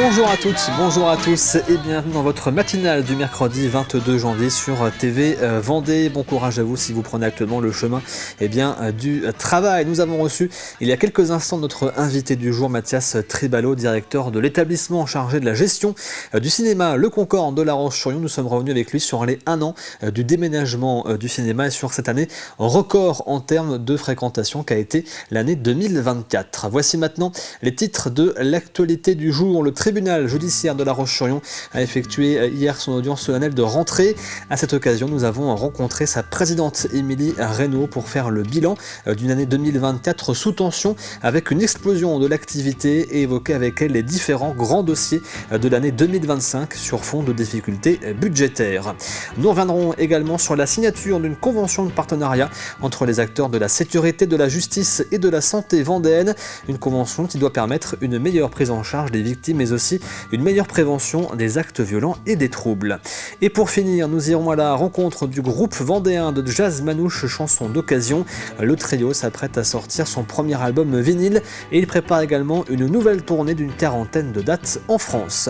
Bonjour à toutes, bonjour à tous et bienvenue dans votre matinale du mercredi 22 janvier sur TV Vendée. Bon courage à vous si vous prenez actuellement le chemin du travail. Nous avons reçu il y a quelques instants notre invité du jour, Mathias Tribalo, directeur de l'établissement chargé de la gestion du cinéma Le Concorde de La Roche-sur-Yon. Nous sommes revenus avec lui sur les 1 an du déménagement du cinéma et sur cette année record en termes de fréquentation qu'a été l'année 2024. Voici maintenant les titres de l'actualité du jour. Le tribunal judiciaire de La Roche-sur-Yon a effectué hier son audience solennelle de rentrée. À cette occasion, nous avons rencontré sa présidente Émilie Reynaud pour faire le bilan d'une année 2024 sous tension avec une explosion de l'activité et évoquer avec elle les différents grands dossiers de l'année 2025 sur fond de difficultés budgétaires. Nous reviendrons également sur la signature d'une convention de partenariat entre les acteurs de la sécurité, de la justice et de la santé vendéenne. Une convention qui doit permettre une meilleure prise en charge des victimes mais aussi une meilleure prévention des actes violents et des troubles. Et pour finir, nous irons à la rencontre du groupe vendéen de jazz manouche chansons d'occasion. Le trio s'apprête à sortir son premier album vinyle et il prépare également une nouvelle tournée d'une 40aine de dates en France.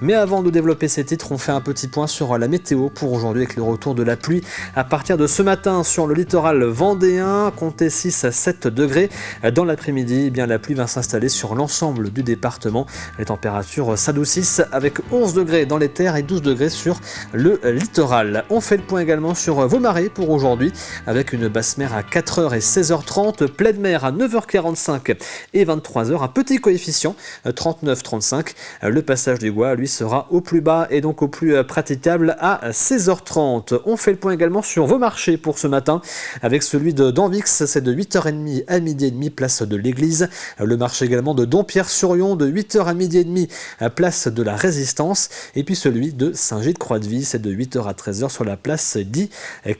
Mais avant de développer ces titres, on fait un petit point sur la météo pour aujourd'hui avec le retour de la pluie à partir de ce matin sur le littoral vendéen, comptez 6 à 7 degrés. Dans l'après-midi, la pluie va s'installer sur l'ensemble du département. Les températures s'adoucissent avec 11 degrés dans les terres et 12 degrés sur le littoral. On fait le point également sur vos marées pour aujourd'hui avec une basse mer à 4h et 16h30, pleine mer à 9h45 et 23h, un petit coefficient 39-35. Le passage du Gois, lui, sera au plus bas et donc au plus praticable à 16h30. On fait le point également sur vos marchés pour ce matin avec celui de Danvix, c'est de 8h30 à 12h30, place de l'église. Le marché également de Dompierre-sur-Yon de 8h à 12h30, place de la Résistance. Et puis celui de Saint-Gilles-Croix-de-Vie, c'est de 8h à 13h sur la place dit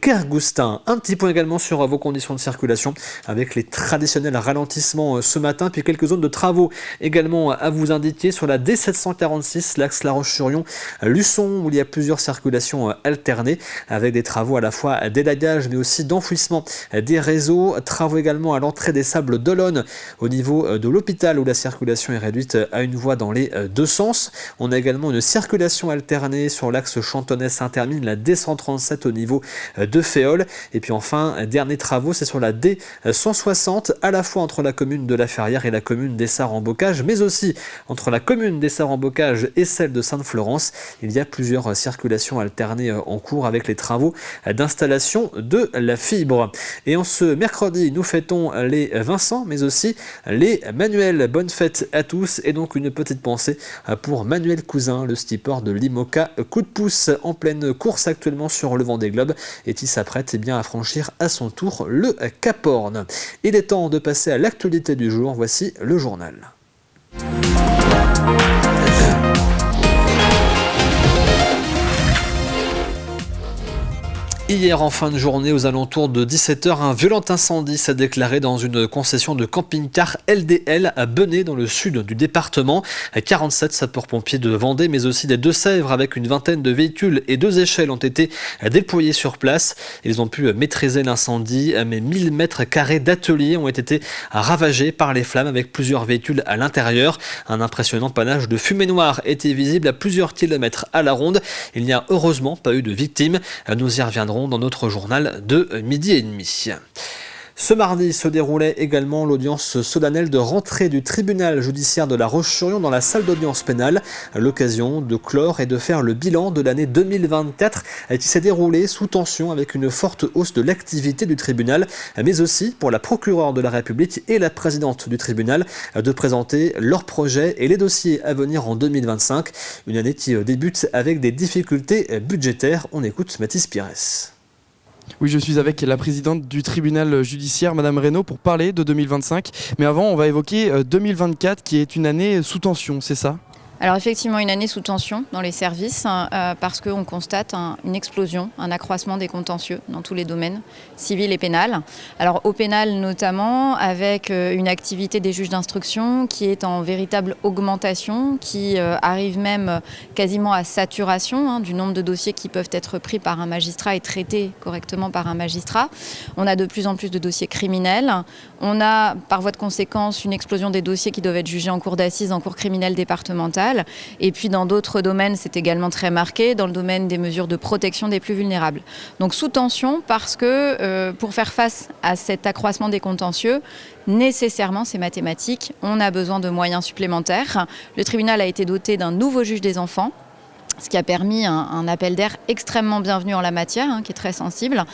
Kergoustin. Un petit point également sur vos conditions de circulation avec les traditionnels ralentissements ce matin, puis quelques zones de travaux également à vous indiquer sur la D746, l'axe La Roche-sur-Yon, Luçon, où il y a plusieurs circulations alternées avec des travaux à la fois d'élagage mais aussi d'enfouissement des réseaux. Travaux également à l'entrée des Sables d'Olonne au niveau de l'hôpital où la circulation est réduite à une voie dans les deux sens. On a également une circulation alternée sur l'axe Chantonnay-Saint-Hermine, la D137 au niveau de Féol. Et puis enfin, derniers travaux, c'est sur la D160 à la fois entre la commune de La Ferrière et la commune d'Essart-en-Bocage, mais aussi entre la commune d'Essart-en-Bocage et celle de Sainte-Florence. Il y a plusieurs circulations alternées en cours avec les travaux d'installation de la fibre. Et en ce mercredi, nous fêtons les Vincent, mais aussi les Manuel. Bonne fête à tous et donc une petite pensée pour Manuel Cousin, le skipper de l'IMOCA Coup de pouce en pleine course actuellement sur le Vendée Globe et qui s'apprête à franchir à son tour le Cap Horn. Il est temps de passer à l'actualité du jour, voici le journal. Hier, en fin de journée, aux alentours de 17h, un violent incendie s'est déclaré dans une concession de camping-car LDL à Benay, dans le sud du département. 47 sapeurs-pompiers de Vendée, mais aussi des Deux-Sèvres, avec une vingtaine de véhicules et 2 échelles ont été déployés sur place. Ils ont pu maîtriser l'incendie, mais 1000 mètres carrés d'ateliers ont été ravagés par les flammes avec plusieurs véhicules à l'intérieur. Un impressionnant panache de fumée noire était visible à plusieurs kilomètres à la ronde. Il n'y a heureusement pas eu de victimes. Nous y reviendrons dans notre journal de 12h30. Ce mardi se déroulait également l'audience solennelle de rentrée du tribunal judiciaire de La Roche-sur-Yon dans la salle d'audience pénale. L'occasion de clore et de faire le bilan de l'année 2024 qui s'est déroulée sous tension avec une forte hausse de l'activité du tribunal, mais aussi pour la procureure de la République et la présidente du tribunal de présenter leurs projets et les dossiers à venir en 2025. Une année qui débute avec des difficultés budgétaires. On écoute Mathis Pires. Oui, je suis avec la présidente du tribunal judiciaire, Madame Reynaud, pour parler de 2025. Mais avant, on va évoquer 2024, qui est une année sous tension, c'est ça ? Alors effectivement, une année sous tension dans les services parce qu'on constate une explosion, un accroissement des contentieux dans tous les domaines, civils et pénal. Alors au pénal notamment, avec une activité des juges d'instruction qui est en véritable augmentation, qui arrive même quasiment à saturation du nombre de dossiers qui peuvent être pris par un magistrat et traités correctement par un magistrat. On a de plus en plus de dossiers criminels. On a par voie de conséquence une explosion des dossiers qui doivent être jugés en cour d'assises, en cour criminelle départementale. sociale. Et puis dans d'autres domaines, c'est également très marqué, dans le domaine des mesures de protection des plus vulnérables. Donc sous tension parce que pour faire face à cet accroissement des contentieux, nécessairement, c'est mathématique, on a besoin de moyens supplémentaires. Le tribunal a été doté d'un nouveau juge des enfants, ce qui a permis un appel d'air extrêmement bienvenu en la matière, qui est très sensible.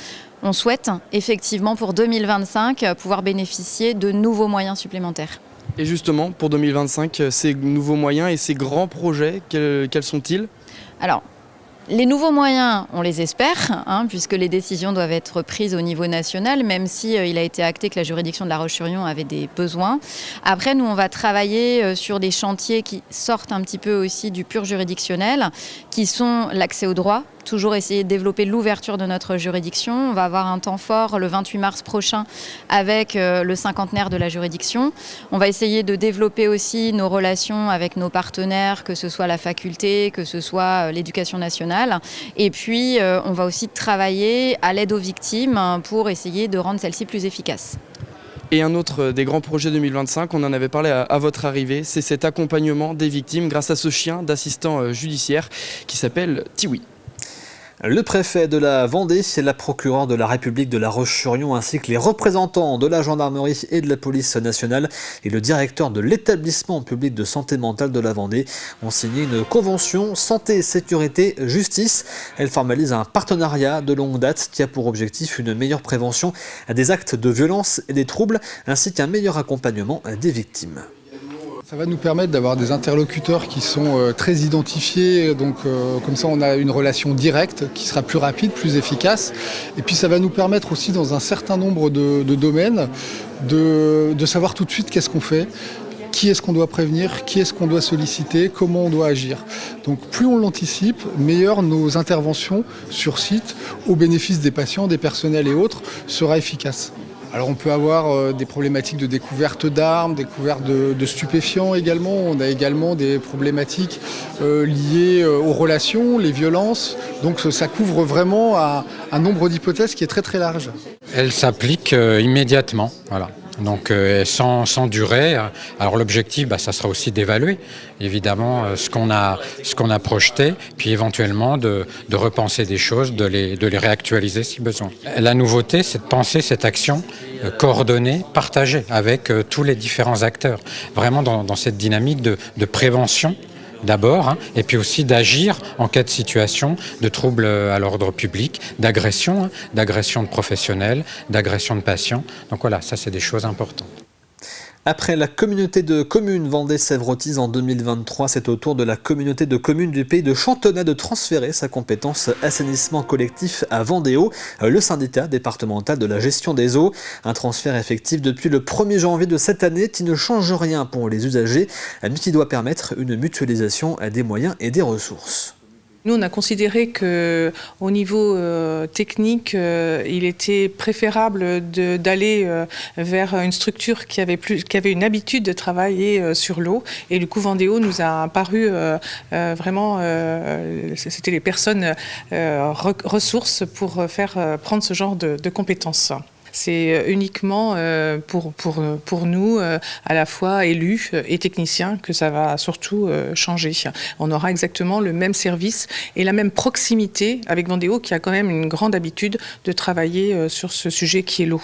On souhaite effectivement pour 2025 pouvoir bénéficier de nouveaux moyens supplémentaires. Et justement, pour 2025, ces nouveaux moyens et ces grands projets, quels sont-ils ? Alors, les nouveaux moyens, on les espère, puisque les décisions doivent être prises au niveau national, même si il a été acté que la juridiction de La Roche-sur-Yon avait des besoins. Après, nous, on va travailler sur des chantiers qui sortent un petit peu aussi du pur juridictionnel, qui sont l'accès au droit. Toujours essayer de développer l'ouverture de notre juridiction. On va avoir un temps fort le 28 mars prochain avec le cinquantenaire de la juridiction. On va essayer de développer aussi nos relations avec nos partenaires, que ce soit la faculté, que ce soit l'éducation nationale. Et puis, on va aussi travailler à l'aide aux victimes pour essayer de rendre celle-ci plus efficace. Et un autre des grands projets 2025, on en avait parlé à votre arrivée, c'est cet accompagnement des victimes grâce à ce chien d'assistant judiciaire qui s'appelle Tiwi. Le préfet de la Vendée, la procureure de la République de La Roche-sur-Yon ainsi que les représentants de la gendarmerie et de la police nationale et le directeur de l'établissement public de santé mentale de la Vendée ont signé une convention santé, sécurité, justice. Elle formalise un partenariat de longue date qui a pour objectif une meilleure prévention des actes de violence et des troubles ainsi qu'un meilleur accompagnement des victimes. Ça va nous permettre d'avoir des interlocuteurs qui sont très identifiés, donc comme ça on a une relation directe qui sera plus rapide, plus efficace. Et puis ça va nous permettre aussi dans un certain nombre de domaines de savoir tout de suite qu'est-ce qu'on fait, qui est-ce qu'on doit prévenir, qui est-ce qu'on doit solliciter, comment on doit agir. Donc plus on l'anticipe, meilleure nos interventions sur site au bénéfice des patients, des personnels et autres sera efficace. Alors on peut avoir des problématiques de découverte d'armes, découverte de stupéfiants également. On a également des problématiques liées aux relations, les violences. Donc ça couvre vraiment un nombre d'hypothèses qui est très très large. Elle s'applique immédiatement, voilà. Donc sans durée. Alors l'objectif, ça sera aussi d'évaluer évidemment ce qu'on a projeté, puis éventuellement de repenser des choses, de les réactualiser si besoin. La nouveauté, c'est de penser cette action coordonnée, partagée avec tous les différents acteurs, vraiment dans cette dynamique de prévention d'abord, et puis aussi d'agir en cas de situation de troubles à l'ordre public, d'agression de professionnels, d'agression de patients. Donc voilà, ça c'est des choses importantes. Après la communauté de communes Vendée-Sèvres-Authise en 2023, c'est au tour de la communauté de communes du pays de Chantonnay de transférer sa compétence assainissement collectif à Vendéo, le syndicat départemental de la gestion des eaux. Un transfert effectif depuis le 1er janvier de cette année qui ne change rien pour les usagers, mais qui doit permettre une mutualisation des moyens et des ressources. Nous, on a considéré qu'au niveau technique, il était préférable d'aller vers une structure qui avait une habitude de travailler sur l'eau. Et du coup, Vendéo nous a paru vraiment, c'était les personnes ressources pour faire prendre ce genre de compétences. C'est uniquement pour nous, à la fois élus et techniciens, que ça va surtout changer. On aura exactement le même service et la même proximité avec Vendéo, qui a quand même une grande habitude de travailler sur ce sujet qui est l'eau.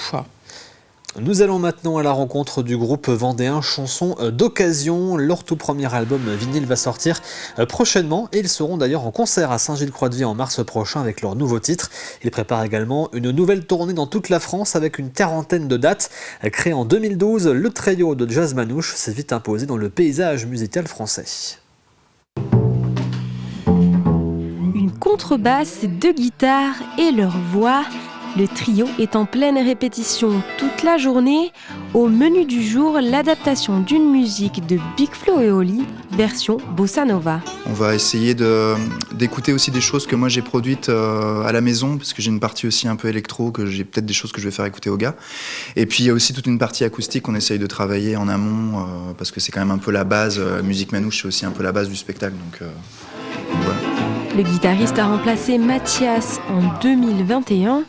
Nous allons maintenant à la rencontre du groupe vendéen Chansons d'Occasion. Leur tout premier album vinyle va sortir prochainement et ils seront d'ailleurs en concert à Saint-Gilles-Croix-de-Vie en mars prochain avec leur nouveau titre. Ils préparent également une nouvelle tournée dans toute la France avec une quarantaine de dates. Créé en 2012, le trio de jazz manouche s'est vite imposé dans le paysage musical français. Une contrebasse, deux guitares et leur voix. Le trio est en pleine répétition toute la journée. Au menu du jour, l'adaptation d'une musique de Big Flo et Oli, version bossa nova. On va essayer d'écouter aussi des choses que moi j'ai produites à la maison, parce que j'ai une partie aussi un peu électro, que j'ai peut-être des choses que je vais faire écouter aux gars. Et puis il y a aussi toute une partie acoustique qu'on essaye de travailler en amont, parce que c'est quand même un peu la base. Musique manouche, c'est aussi un peu la base du spectacle. Donc voilà. Le guitariste a remplacé Mathias en 2021.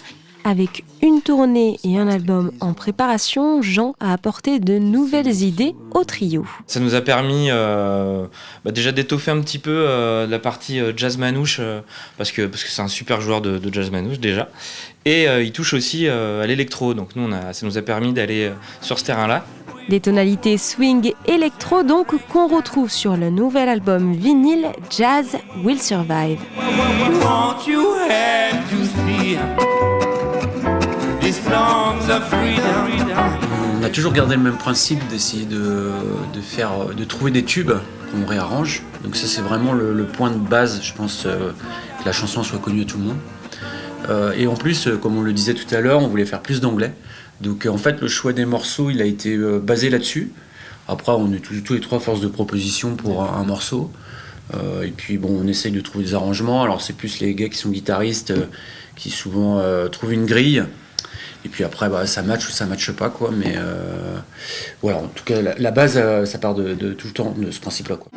Avec une tournée et un album en préparation, Jean a apporté de nouvelles idées au trio. Ça nous a permis déjà d'étoffer un petit peu la partie jazz manouche parce que c'est un super joueur de jazz manouche déjà. Et il touche aussi à l'électro, donc ça nous a permis d'aller sur ce terrain-là. Des tonalités swing électro donc qu'on retrouve sur le nouvel album vinyle Jazz Will Survive. On a toujours gardé le même principe d'essayer de trouver des tubes qu'on réarrange. Donc ça c'est vraiment le point de base, je pense, que la chanson soit connue à tout le monde. Et en plus, comme on le disait tout à l'heure, on voulait faire plus d'anglais. Donc en fait le choix des morceaux il a été basé là-dessus. Après on est tous les trois force de proposition pour un morceau. Et puis bon on essaye de trouver des arrangements. Alors c'est plus les gars qui sont guitaristes qui souvent trouvent une grille. Et puis après ça match ou ça matche pas quoi. Mais voilà, en tout cas la base ça part de tout le temps de ce principe-là quoi.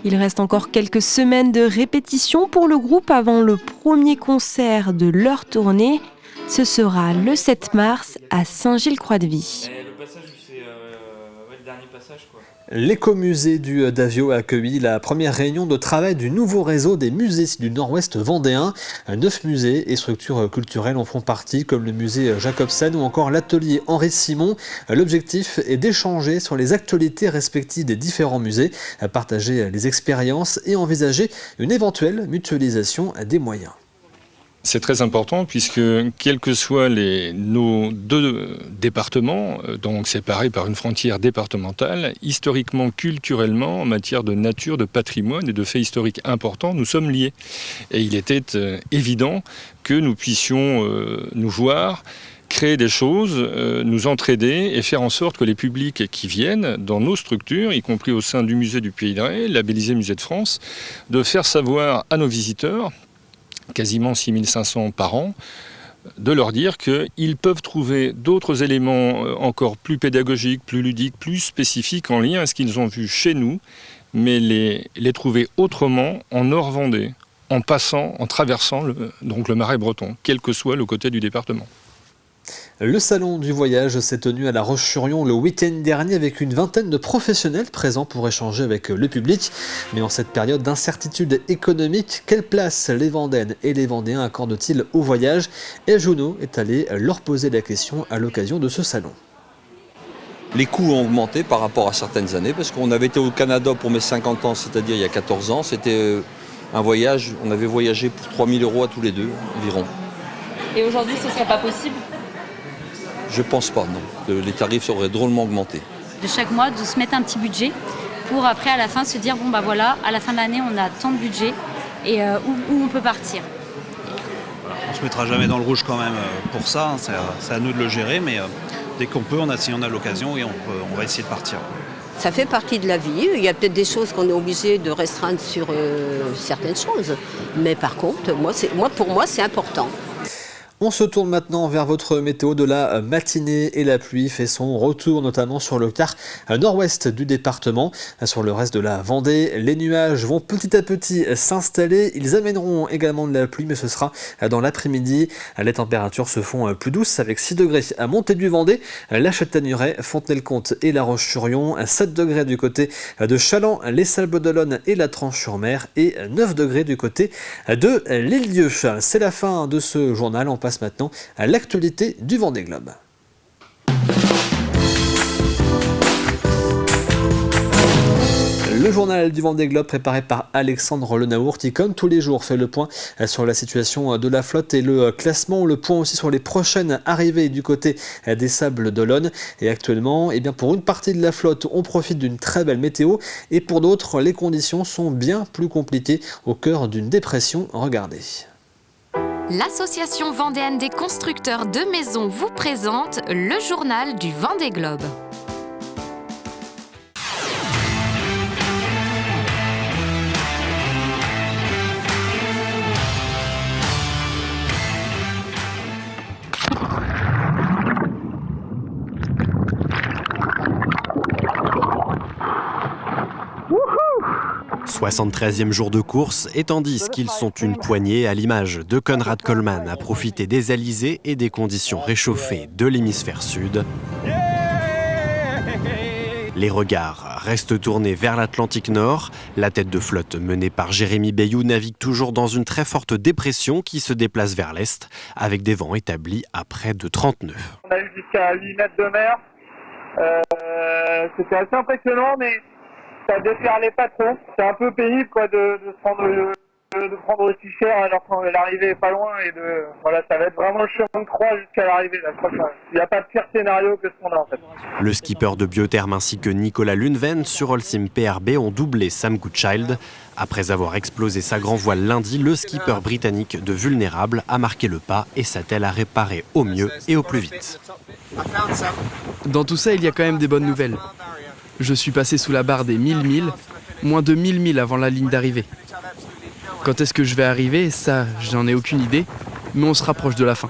Il reste encore quelques semaines de répétition pour le groupe avant le premier concert de leur tournée. Ce sera le 7 mars à Saint-Gilles-Croix-de-Vie. Le passage, c'est le dernier passage, quoi. L'écomusée du Davio a accueilli la première réunion de travail du nouveau réseau des musées du Nord-Ouest vendéen. 9 musées et structures culturelles en font partie, comme le musée Jacobsen ou encore l'atelier Henri Simon. L'objectif est d'échanger sur les actualités respectives des différents musées, partager les expériences et envisager une éventuelle mutualisation des moyens. C'est très important puisque quels que soient nos 2 départements, donc séparés par une frontière départementale, historiquement, culturellement, en matière de nature, de patrimoine et de faits historiques importants, nous sommes liés. Et il était évident que nous puissions nous voir, créer des choses, nous entraider et faire en sorte que les publics qui viennent dans nos structures, y compris au sein du musée du Pays de Ré, labellisé Musée de France, de faire savoir à nos visiteurs, quasiment 6500 par an, de leur dire qu'ils peuvent trouver d'autres éléments encore plus pédagogiques, plus ludiques, plus spécifiques en lien avec ce qu'ils ont vu chez nous, mais les trouver autrement en Nord-Vendée, en passant, en traversant le Marais breton, quel que soit le côté du département. Le salon du voyage s'est tenu à La Roche-sur-Yon le week-end dernier avec une vingtaine de professionnels présents pour échanger avec le public. Mais en cette période d'incertitude économique, quelle place les Vendéennes et les Vendéens accordent-ils au voyage? Et Juno est allé leur poser la question à l'occasion de ce salon. Les coûts ont augmenté par rapport à certaines années parce qu'on avait été au Canada pour mes 50 ans, c'est-à-dire il y a 14 ans. C'était un voyage, on avait voyagé pour 3 000 € à tous les deux environ. Et aujourd'hui, ce ne serait pas possible ? Je pense pas, non. Les tarifs auraient drôlement augmenté. De chaque mois, de se mettre un petit budget pour après, à la fin, se dire, bon bah voilà, à la fin de l'année, on a tant de budget et où on peut partir. Voilà, on ne se mettra jamais dans le rouge quand même pour ça, c'est à nous de le gérer, mais dès qu'on peut, si on a l'occasion, et on va essayer de partir. Ça fait partie de la vie. Il y a peut-être des choses qu'on est obligé de restreindre sur certaines choses. Mais par contre, pour moi, c'est important. On se tourne maintenant vers votre météo de la matinée et la pluie fait son retour notamment sur le quart nord-ouest du département. Sur le reste de la Vendée, les nuages vont petit à petit s'installer. Ils amèneront également de la pluie mais ce sera dans l'après-midi. Les températures se font plus douces avec 6 degrés à Montaigu-Vendée, la Châtaigneraie, Fontenay-le-Comte et La Roche-sur-Yon, 7 degrés du côté de Challans, les Sables-d'Olonne et la Tranche-sur-Mer et 9 degrés du côté de l'Île-Dieu. C'est la fin de ce journal. On passe maintenant à l'actualité du Vendée Globe. Le journal du Vendée Globe préparé par Alexandre Lenaourt qui, comme tous les jours, fait le point sur la situation de la flotte et le classement, le point aussi sur les prochaines arrivées du côté des Sables d'Olonne. Et actuellement, pour une partie de la flotte, on profite d'une très belle météo et pour d'autres, les conditions sont bien plus compliquées au cœur d'une dépression. Regardez. L'association vendéenne des constructeurs de maisons vous présente le journal du Vendée Globe. 73e jour de course, et tandis qu'ils sont une poignée à l'image de Konrad Coleman à profiter des alizés et des conditions réchauffées de l'hémisphère sud, les regards restent tournés vers l'Atlantique Nord. La tête de flotte menée par Jérémy Bayou navigue toujours dans une très forte dépression qui se déplace vers l'est, avec des vents établis à près de 30 nœuds. On a eu jusqu'à 8 mètres de mer. C'était assez impressionnant, mais ça déferlait pas trop. C'est un peu pénible quoi, de prendre aussi cher alors que l'arrivée est pas loin. Voilà, ça va être vraiment le chemin de croix jusqu'à l'arrivée. Là, je crois qu'il n'y a pas de pire scénario que ce qu'on a en fait. Le skipper de Biotherm ainsi que Nicolas Lunven sur Holcim PRB ont doublé Sam Goodchild. Après avoir explosé sa grand voile lundi, le skipper britannique de Vulnérable a marqué le pas et s'attelle à réparer au mieux et au plus vite. Dans tout ça, il y a quand même des bonnes nouvelles. Je suis passé sous la barre des 1000 milles, moins de 1000 milles avant la ligne d'arrivée. Quand est-ce que je vais arriver, ça, j'en ai aucune idée, mais on se rapproche de la fin.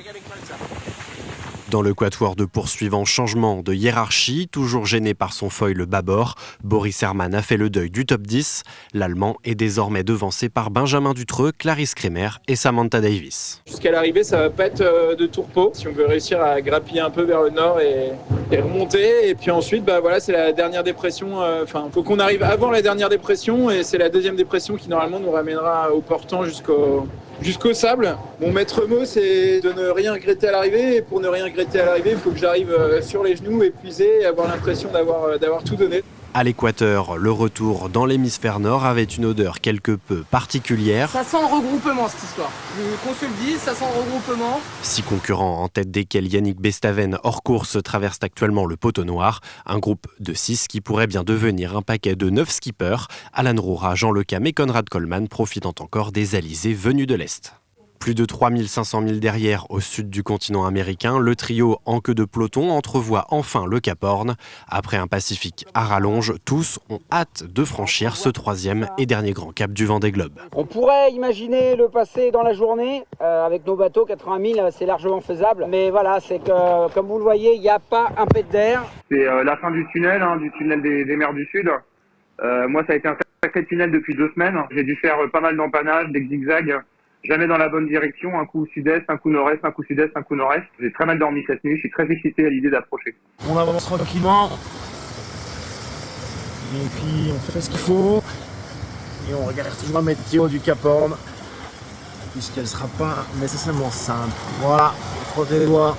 Dans le quatuor de poursuivants, changement de hiérarchie, toujours gêné par son foil bâbord, Boris Herrmann a fait le deuil du top 10. L'Allemand est désormais devancé par Benjamin Dutreux, Clarisse Kremer et Samantha Davis. Jusqu'à l'arrivée, ça va pas être de tout repos. Si on veut réussir à grappiller un peu vers le nord et remonter, et puis ensuite, voilà, c'est la dernière dépression. Faut qu'on arrive avant la dernière dépression, et c'est la deuxième dépression qui normalement nous ramènera au portant jusqu'au sable. Mon maître mot, c'est de ne rien regretter à l'arrivée. Et pour ne rien regretter à l'arrivée, il faut que j'arrive sur les genoux, épuisé, et avoir l'impression d'avoir tout donné. À l'équateur, le retour dans l'hémisphère nord avait une odeur quelque peu particulière. Ça sent le regroupement cette histoire. Qu'on se le dise, ça sent le regroupement. 6 concurrents en tête desquels Yannick Bestaven hors course traverse actuellement le poteau noir. Un groupe de 6 qui pourrait bien devenir un paquet de 9 skippers. Alan Roura, Jean Lecam et Konrad Coleman profitant encore des alizés venus de l'Est. Plus de 3500 milles derrière, au sud du continent américain, le trio en queue de peloton entrevoit enfin le Cap Horn. Après un Pacifique à rallonge, tous ont hâte de franchir ce 3e et dernier grand cap du Vendée Globe. On pourrait imaginer le passer dans la journée, avec nos bateaux, 80 000, c'est largement faisable. Mais voilà, c'est que, comme vous le voyez, il n'y a pas un pet d'air. C'est la fin du tunnel des mers du Sud. Moi, ça a été un sacré tunnel depuis 2 semaines. J'ai dû faire pas mal d'empanages, des zigzags. Jamais dans la bonne direction, un coup sud-est, un coup nord-est, un coup sud-est, un coup nord-est. J'ai très mal dormi cette nuit, je suis très excité à l'idée d'approcher. On avance tranquillement, et puis on fait ce qu'il faut, et on regarde toujours la météo du Cap Horn, puisqu'elle ne sera pas nécessairement simple. Voilà, croisez les doigts.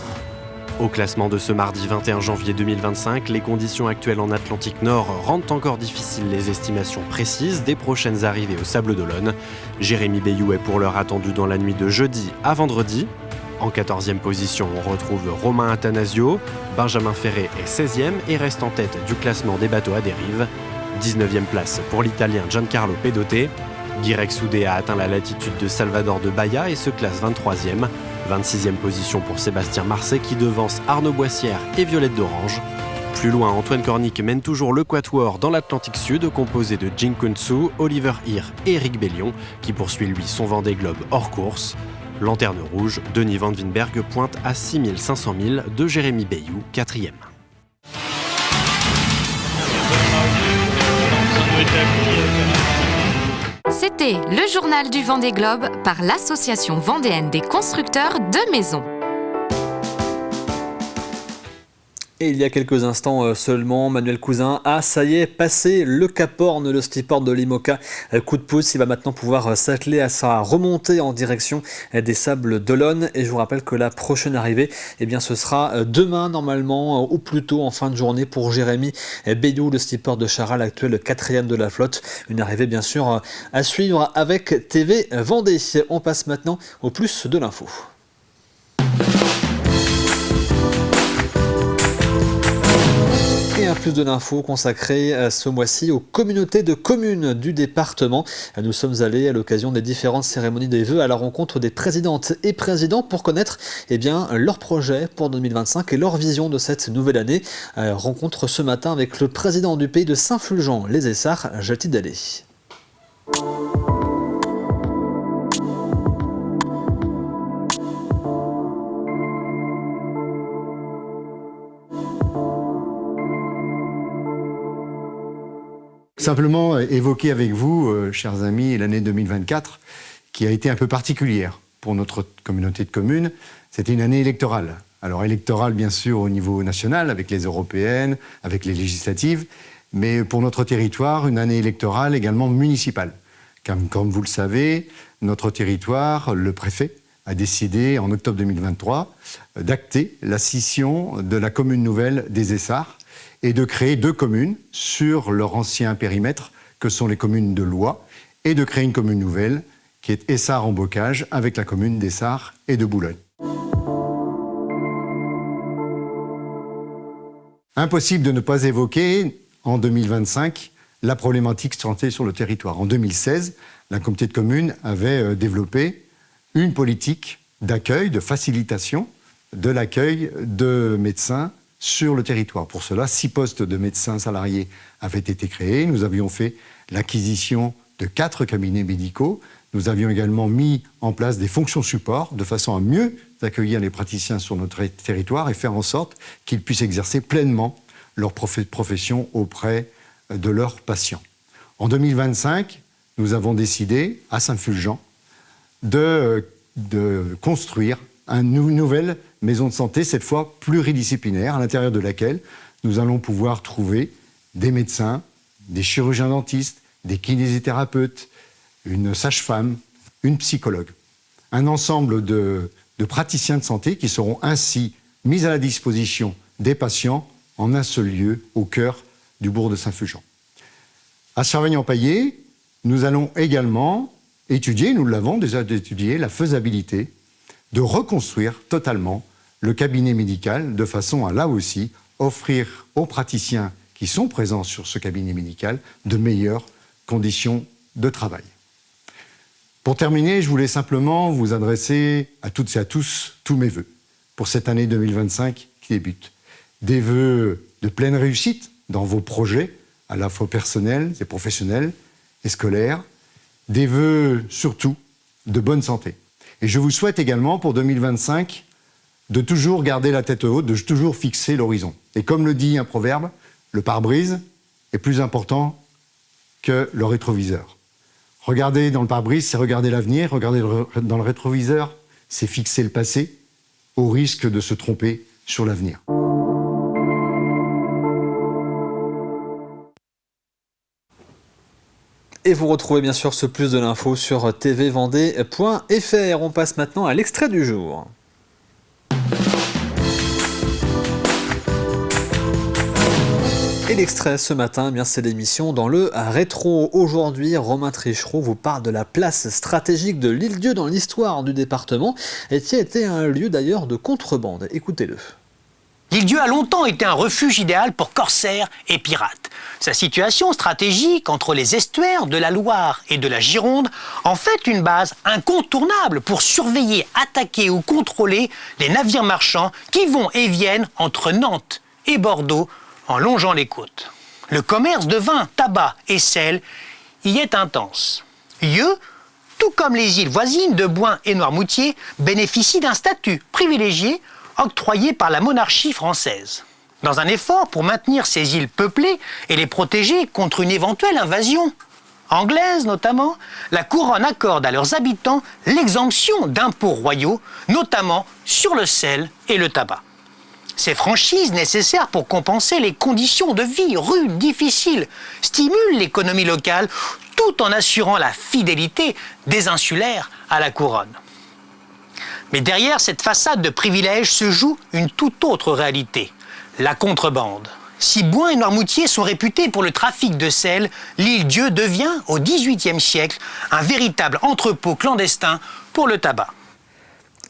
Au classement de ce mardi 21 janvier 2025, les conditions actuelles en Atlantique Nord rendent encore difficiles les estimations précises des prochaines arrivées au Sable d'Olonne. Jérémy Bayou est pour l'heure attendu dans la nuit de jeudi à vendredi. En 14e position, on retrouve Romain Attanasio. Benjamin Ferré est 16e et reste en tête du classement des bateaux à dérive. 19e place pour l'Italien Giancarlo Pedote. Guirec Soudé a atteint la latitude de Salvador de Bahia et se classe 23e. 26e position pour Sébastien Marseille qui devance Arnaud Boissière et Violette d'Orange. Plus loin, Antoine Cornic mène toujours le quatuor dans l'Atlantique Sud composé de Jing Kun-Soo, Oliver Heer et Eric Bellion qui poursuit lui son Vendée Globe hors course. Lanterne rouge, Denis Van Winberg pointe à 6500 milles de Jérémy Bayou, 4e. C'était le journal du Vendée Globe par l'Association vendéenne des constructeurs de maisons. Et il y a quelques instants seulement, Manuel Cousin a, ça y est, passé le Cap Horn, le skipper de l'IMOCA. Coup de pouce, il va maintenant pouvoir s'atteler à sa remontée en direction des Sables d'Olonne. Et je vous rappelle que la prochaine arrivée, eh bien, ce sera demain normalement, ou plutôt en fin de journée pour Jérémy Bayou, le skipper de Charal, actuel 4e de la flotte. Une arrivée bien sûr à suivre avec TV Vendée. On passe maintenant au plus de l'info. Et un plus de l'info consacré ce mois-ci aux communautés de communes du département. Nous sommes allés à l'occasion des différentes cérémonies des vœux à la rencontre des présidentes et présidents pour connaître leurs projets pour 2025 et leur vision de cette nouvelle année. Rencontre ce matin avec le président du pays de Saint-Fulgent-les-Essarts, Jati Dalé. Simplement évoquer avec vous, chers amis, l'année 2024, qui a été un peu particulière pour notre communauté de communes. C'était une année électorale. Alors électorale, bien sûr, au niveau national, avec les européennes, avec les législatives, mais pour notre territoire, une année électorale également municipale. Comme vous le savez, notre territoire, le préfet, a décidé en octobre 2023 d'acter la scission de la commune nouvelle des Essarts et de créer 2 communes sur leur ancien périmètre, que sont les communes de Loie, et de créer une commune nouvelle qui est Essarts-en-Bocage, avec la commune d'Essarts et de Boulogne. Impossible de ne pas évoquer, en 2025, la problématique santé sur le territoire. En 2016, la communauté de communes avait développé une politique d'accueil, de facilitation de l'accueil de médecins sur le territoire. Pour cela, 6 postes de médecins salariés avaient été créés. Nous avions fait l'acquisition de 4 cabinets médicaux. Nous avions également mis en place des fonctions support de façon à mieux accueillir les praticiens sur notre territoire et faire en sorte qu'ils puissent exercer pleinement leur profession auprès de leurs patients. En 2025, nous avons décidé, à Saint-Fulgent, de construire une nouvelle maison de santé, cette fois pluridisciplinaire, à l'intérieur de laquelle nous allons pouvoir trouver des médecins, des chirurgiens dentistes, des kinésithérapeutes, une sage-femme, une psychologue. Un ensemble de praticiens de santé qui seront ainsi mis à la disposition des patients en un seul lieu, au cœur du bourg de Saint-Fulgent. À Charvagny-en-Paillé, nous allons également étudier, nous l'avons déjà étudié, la faisabilité de reconstruire totalement le cabinet médical de façon à, là aussi, offrir aux praticiens qui sont présents sur ce cabinet médical de meilleures conditions de travail. Pour terminer, je voulais simplement vous adresser à toutes et à tous tous mes vœux pour cette année 2025 qui débute. Des vœux de pleine réussite dans vos projets, à la fois personnels et professionnels et scolaires. Des vœux surtout de bonne santé. Et je vous souhaite également pour 2025 de toujours garder la tête haute, de toujours fixer l'horizon. Et comme le dit un proverbe, le pare-brise est plus important que le rétroviseur. Regarder dans le pare-brise, c'est regarder l'avenir. Regarder dans le rétroviseur, c'est fixer le passé, au risque de se tromper sur l'avenir. Et vous retrouvez bien sûr ce plus de l'info sur tvvendée.fr. On passe maintenant à l'extrait du jour. Et l'extrait ce matin, eh bien c'est l'émission dans le rétro. Aujourd'hui, Romain Trichereau vous parle de la place stratégique de l'Île-Dieu dans l'histoire du département et qui a été un lieu d'ailleurs de contrebande. Écoutez-le. L'Île-Dieu a longtemps été un refuge idéal pour corsaires et pirates. Sa situation stratégique entre les estuaires de la Loire et de la Gironde en fait une base incontournable pour surveiller, attaquer ou contrôler les navires marchands qui vont et viennent entre Nantes et Bordeaux en longeant les côtes. Le commerce de vin, tabac et sel y est intense. Yeux, tout comme les îles voisines de Boin et Noirmoutier, bénéficient d'un statut privilégié octroyé par la monarchie française. Dans un effort pour maintenir ces îles peuplées et les protéger contre une éventuelle invasion anglaise notamment, la couronne accorde à leurs habitants l'exemption d'impôts royaux, notamment sur le sel et le tabac. Ces franchises nécessaires pour compenser les conditions de vie rudes, difficiles, stimulent l'économie locale tout en assurant la fidélité des insulaires à la couronne. Mais derrière cette façade de privilèges se joue une toute autre réalité, la contrebande. Si Boin et Noirmoutier sont réputés pour le trafic de sel, l'Île-Dieu devient, au XVIIIe siècle, un véritable entrepôt clandestin pour le tabac.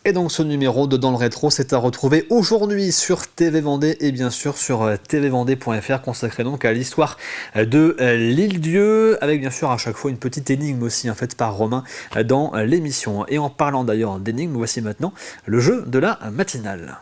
Et donc ce numéro de Dans le Rétro, c'est à retrouver aujourd'hui sur TV Vendée et bien sûr sur tvvendée.fr, consacré donc à l'histoire de l'Île-Dieu, avec bien sûr à chaque fois une petite énigme aussi faite par Romain dans l'émission. Et en parlant d'ailleurs d'énigmes, voici maintenant le jeu de la matinale.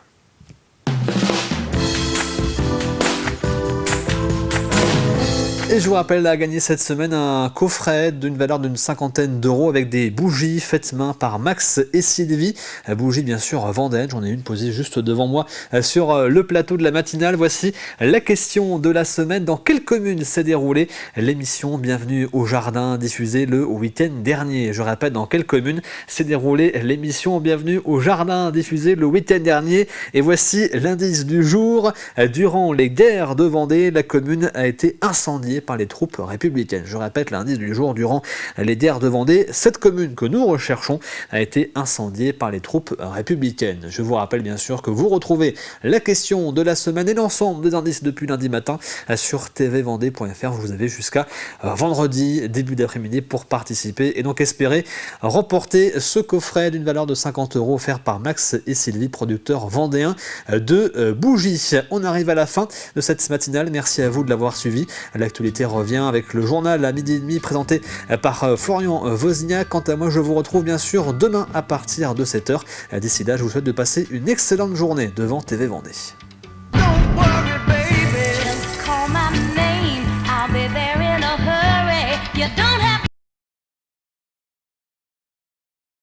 Et Et je vous rappelle à gagner cette semaine un coffret d'une valeur d'une 50aine d'euros avec des bougies faites main par Max et Sylvie. Bougies bien sûr vendéennes, j'en ai une posée juste devant moi sur le plateau de la matinale. Voici la question de la semaine. Dans quelle commune s'est déroulée l'émission Bienvenue au Jardin diffusée le week-end dernier? Je répète, dans quelle commune s'est déroulée l'émission Bienvenue au Jardin diffusée le week-end dernier? Et voici l'indice du jour. Durant les guerres de Vendée, la commune a été incendiée par les troupes républicaines. Je répète l'indice du jour. Durant les guerres de Vendée, cette commune que nous recherchons a été incendiée par les troupes républicaines. Je vous rappelle bien sûr que vous retrouvez la question de la semaine et l'ensemble des indices depuis lundi matin sur tvvendée.fr. Vous avez jusqu'à vendredi, début d'après-midi pour participer et donc espérer remporter ce coffret d'une valeur de 50 € offert par Max et Sylvie, producteurs vendéens de bougies. On arrive à la fin de cette matinale. Merci à vous de l'avoir suivi. L'actualité revient avec le journal à 12h30 présenté par Florian Wozniak. Quant à moi, je vous retrouve bien sûr demain à partir de 7h. D'ici là, je vous souhaite de passer une excellente journée devant TV Vendée.